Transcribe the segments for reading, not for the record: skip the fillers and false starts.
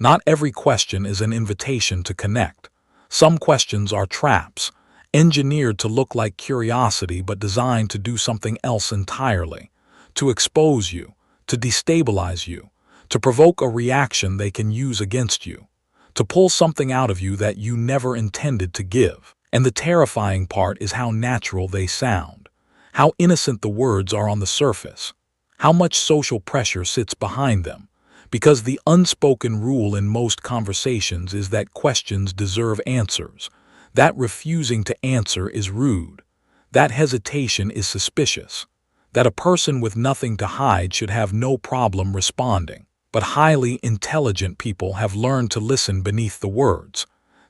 Not every question is an invitation to connect. Some questions are traps, engineered to look like curiosity but designed to do something else entirely, to expose you, to destabilize you, to provoke a reaction they can use against you, to pull something out of you that you never intended to give. And the terrifying part is how natural they sound, how innocent the words are on the surface, how much social pressure sits behind them, because the unspoken rule in most conversations is that questions deserve answers, that refusing to answer is rude, that hesitation is suspicious, that a person with nothing to hide should have no problem responding. But highly intelligent people have learned to listen beneath the words.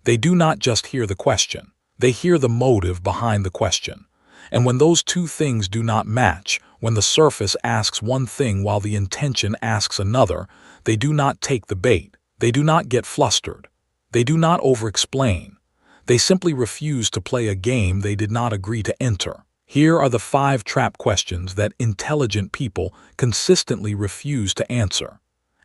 They do not just hear the question, they hear the motive behind the question. And when those two things do not match, when the surface asks one thing while the intention asks another, they do not take the bait. They do not get flustered. They do not overexplain. They simply refuse to play a game they did not agree to enter. Here are the 5 trap questions that intelligent people consistently refuse to answer,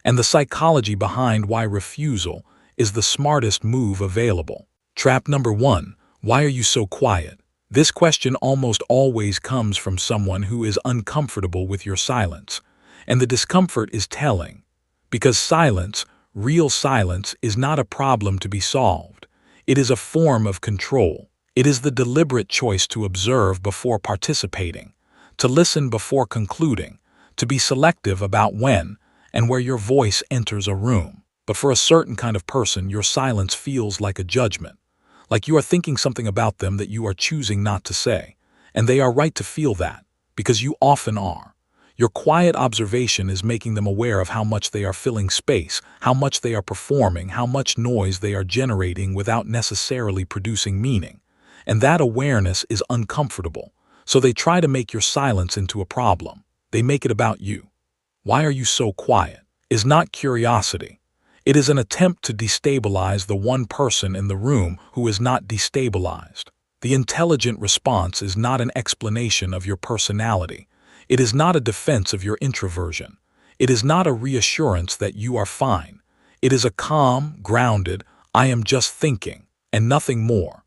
and the psychology behind why refusal is the smartest move available. Trap number 1, why are you so quiet? This question almost always comes from someone who is uncomfortable with your silence, and the discomfort is telling. Because silence, real silence, is not a problem to be solved. It is a form of control. It is the deliberate choice to observe before participating, to listen before concluding, to be selective about when and where your voice enters a room. But for a certain kind of person, your silence feels like a judgment, like you are thinking something about them that you are choosing not to say. And they are right to feel that, because you often are. Your quiet observation is making them aware of how much they are filling space, how much they are performing, how much noise they are generating without necessarily producing meaning. And that awareness is uncomfortable, so they try to make your silence into a problem. They make it about you. Why are you so quiet? Is not curiosity. It is an attempt to destabilize the one person in the room who is not destabilized. The intelligent response is not an explanation of your personality. It is not a defense of your introversion. It is not a reassurance that you are fine. It is a calm, grounded, I am just thinking, and nothing more.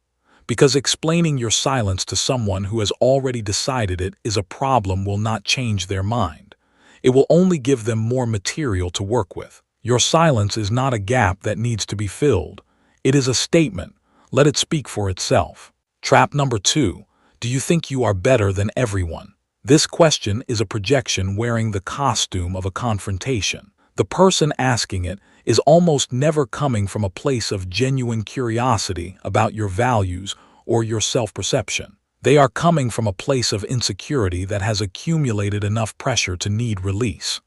Because explaining your silence to someone who has already decided it is a problem will not change their mind. It will only give them more material to work with. Your silence is not a gap that needs to be filled. It is a statement. Let it speak for itself. Trap number 2. Do you think you are better than everyone? This question is a projection wearing the costume of a confrontation. The person asking it is almost never coming from a place of genuine curiosity about your values or your self-perception. They are coming from a place of insecurity that has accumulated enough pressure to need release.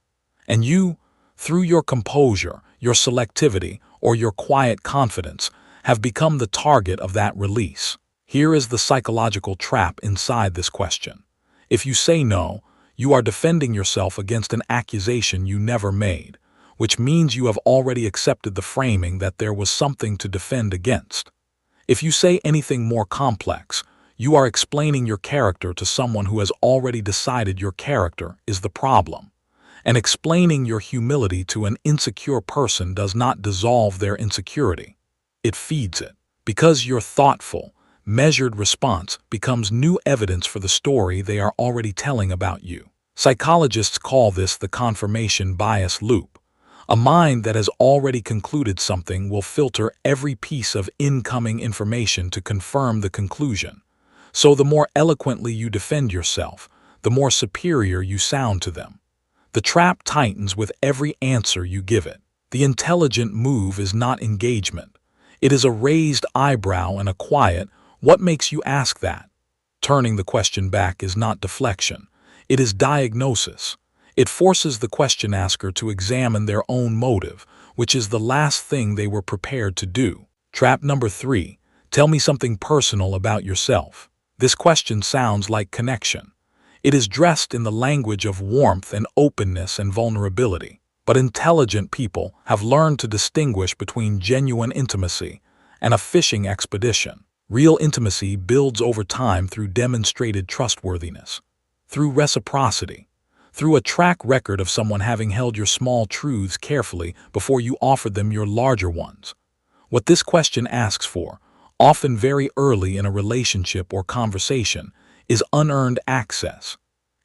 And you, through your composure, your selectivity, or your quiet confidence, have become the target of that release. Here is the psychological trap inside this question. If you say no, you are defending yourself against an accusation you never made, which means you have already accepted the framing that there was something to defend against. If you say anything more complex, you are explaining your character to someone who has already decided your character is the problem. And explaining your humility to an insecure person does not dissolve their insecurity. It feeds it. Because your thoughtful, measured response becomes new evidence for the story they are already telling about you. Psychologists call this the confirmation bias loop. A mind that has already concluded something will filter every piece of incoming information to confirm the conclusion. So the more eloquently you defend yourself, the more superior you sound to them. The trap tightens with every answer you give it. The intelligent move is not engagement. It is a raised eyebrow and a quiet, "What makes you ask that?" Turning the question back is not deflection. It is diagnosis. It forces the question asker to examine their own motive, which is the last thing they were prepared to do. Trap number 3. Tell me something personal about yourself. This question sounds like connection. It is dressed in the language of warmth and openness and vulnerability. But intelligent people have learned to distinguish between genuine intimacy and a fishing expedition. Real intimacy builds over time through demonstrated trustworthiness, through reciprocity, through a track record of someone having held your small truths carefully before you offered them your larger ones. What this question asks for, often very early in a relationship or conversation, is unearned access.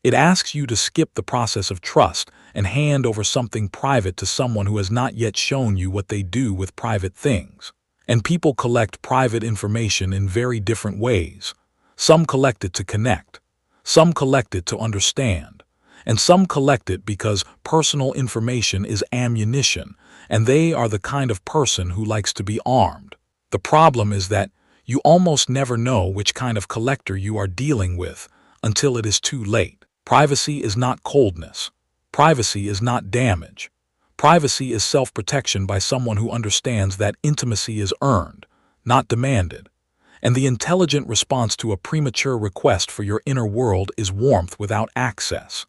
It asks you to skip the process of trust and hand over something private to someone who has not yet shown you what they do with private things. And people collect private information in very different ways. Some collect it to connect, some collect it to understand, and some collect it because personal information is ammunition, and they are the kind of person who likes to be armed. The problem is that you almost never know which kind of collector you are dealing with until it is too late. Privacy is not coldness. Privacy is not damage. Privacy is self-protection by someone who understands that intimacy is earned, not demanded. And the intelligent response to a premature request for your inner world is warmth without access.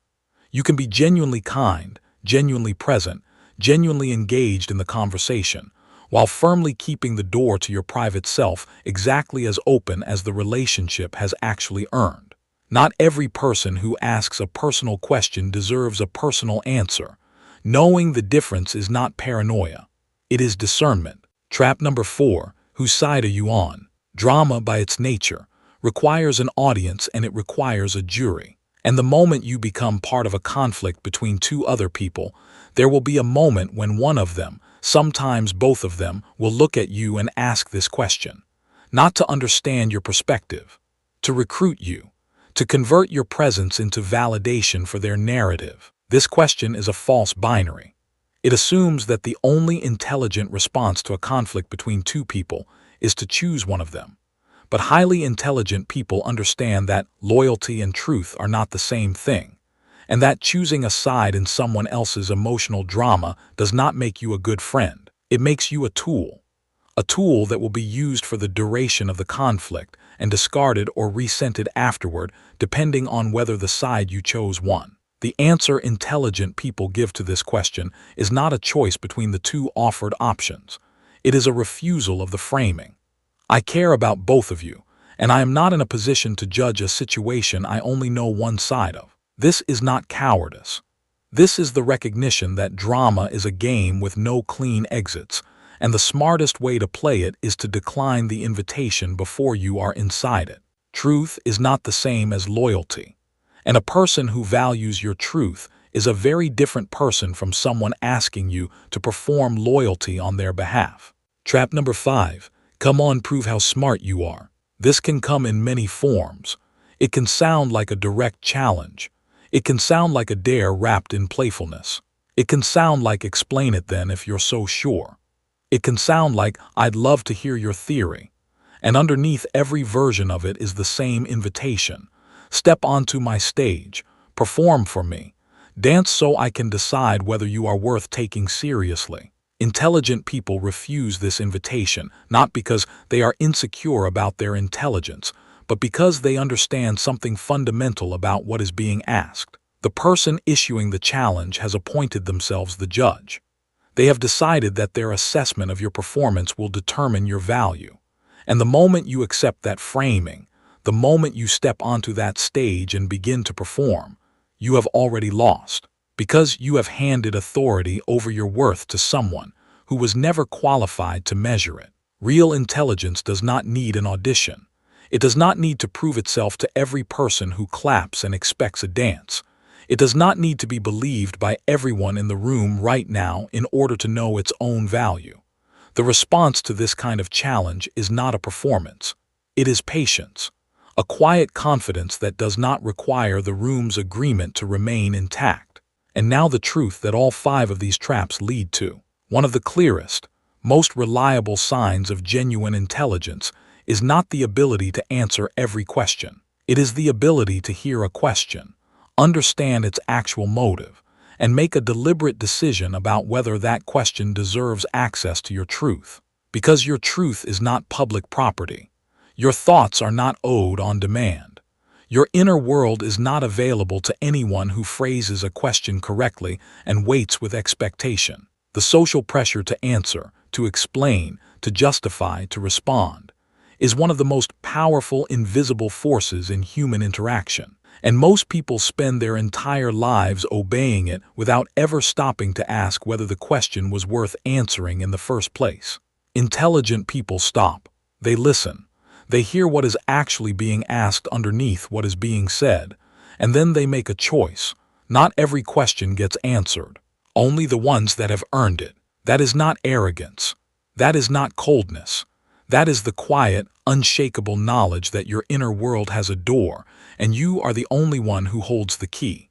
You can be genuinely kind, genuinely present, genuinely engaged in the conversation, while firmly keeping the door to your private self exactly as open as the relationship has actually earned. Not every person who asks a personal question deserves a personal answer. Knowing the difference is not paranoia. It is discernment. Trap number 4, whose side are you on? Drama, by its nature, requires an audience and it requires a jury. And the moment you become part of a conflict between two other people, there will be a moment when one of them, sometimes both of them, will look at you and ask this question. Not to understand your perspective, to recruit you, to convert your presence into validation for their narrative. This question is a false binary. It assumes that the only intelligent response to a conflict between two people is to choose one of them. But highly intelligent people understand that loyalty and truth are not the same thing, and that choosing a side in someone else's emotional drama does not make you a good friend. It makes you a tool that will be used for the duration of the conflict and discarded or resented afterward, depending on whether the side you chose won. The answer intelligent people give to this question is not a choice between the two offered options. It is a refusal of the framing. I care about both of you, and I am not in a position to judge a situation I only know one side of. This is not cowardice. This is the recognition that drama is a game with no clean exits, and the smartest way to play it is to decline the invitation before you are inside it. Truth is not the same as loyalty, and a person who values your truth is a very different person from someone asking you to perform loyalty on their behalf. Trap number 5. Come on, prove how smart you are. This can come in many forms. It can sound like a direct challenge. It can sound like a dare wrapped in playfulness. It can sound like explain it then if you're so sure. It can sound like I'd love to hear your theory. And underneath every version of it is the same invitation. Step onto my stage, perform for me, dance so I can decide whether you are worth taking seriously. Intelligent people refuse this invitation, not because they are insecure about their intelligence, but because they understand something fundamental about what is being asked. The person issuing the challenge has appointed themselves the judge. They have decided that their assessment of your performance will determine your value. And the moment you accept that framing, the moment you step onto that stage and begin to perform, you have already lost, because you have handed authority over your worth to someone who was never qualified to measure it. Real intelligence does not need an audition. It does not need to prove itself to every person who claps and expects a dance. It does not need to be believed by everyone in the room right now in order to know its own value. The response to this kind of challenge is not a performance. It is patience, a quiet confidence that does not require the room's agreement to remain intact. And now the truth that all 5 of these traps lead to. One of the clearest, most reliable signs of genuine intelligence is not the ability to answer every question. It is the ability to hear a question, understand its actual motive, and make a deliberate decision about whether that question deserves access to your truth. Because your truth is not public property. Your thoughts are not owed on demand. Your inner world is not available to anyone who phrases a question correctly and waits with expectation. The social pressure to answer, to explain, to justify, to respond, is one of the most powerful invisible forces in human interaction. And most people spend their entire lives obeying it without ever stopping to ask whether the question was worth answering in the first place. Intelligent people stop. They listen. They hear what is actually being asked underneath what is being said, and then they make a choice. Not every question gets answered. Only the ones that have earned it. That is not arrogance. That is not coldness. That is the quiet, unshakable knowledge that your inner world has a door, and you are the only one who holds the key.